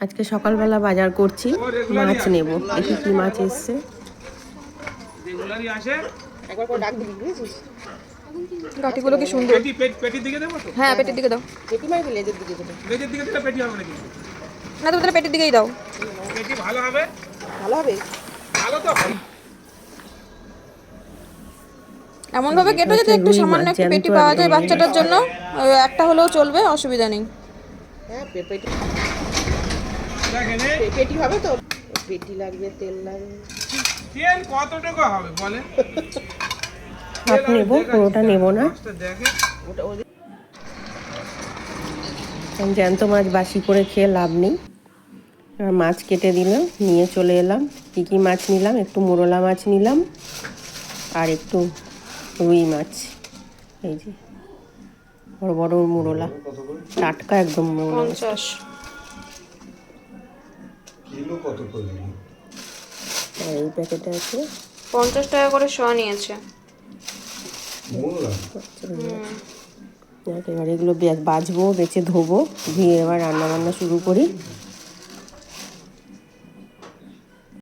আজকে সকালবেলা বাজার করছি, মাছ নেব। দেখি কি মাছ এসছে। একবার করে ডাক দিবি, বুঝেছিস? গাটিগুলো কি সুন্দর। পেটির দিকে দেবো তো? হ্যাঁ, পেটের দিকে দাও। পেটি মারবি লেজের দিকে দেবে। লেজের দিকে দিলে পেটি হবে নাকি? না, তুমি তাহলে পেটের দিকেই দাও। পেটি ভালো হবে? ভালো হবে। ভালো তো হবে। এমন ভাবে কেটো যাতে একটু সামান্য একটু পেটি পাওয়া যায় বাচ্চাটার জন্য। একটা হলেও চলবে, অসুবিধা নেই। হ্যাঁ, পেটি দেখেন পেটি হবে তো? পেটি লাগবে, তেল লাগবে। তেল কত টাকা হবে বলে? হাফ নেব, পুরোটা নেব না। দেখেন ওটা জ্যান্ত মাছ বাসি করে খেয়ে লাভ নেই। এবার মাছ কেটে দিলাম, নিয়ে চলে এলাম। কী কী মাছ নিলাম? একটু মোরলা মাছ নিলাম, আর একটু রুই মাছ। এই যে বড় বড় মোরলা, টাটকা একদম মোরলা। 50 কিলো কত করে দিল? আর এই প্যাকেটে আছে 50 টাকা করে শোয়া নিয়েছে। মোরলা এবার এগুলো বাছবো, বেছে ধোবো, ধুয়ে এবার রান্না বান্না শুরু করি।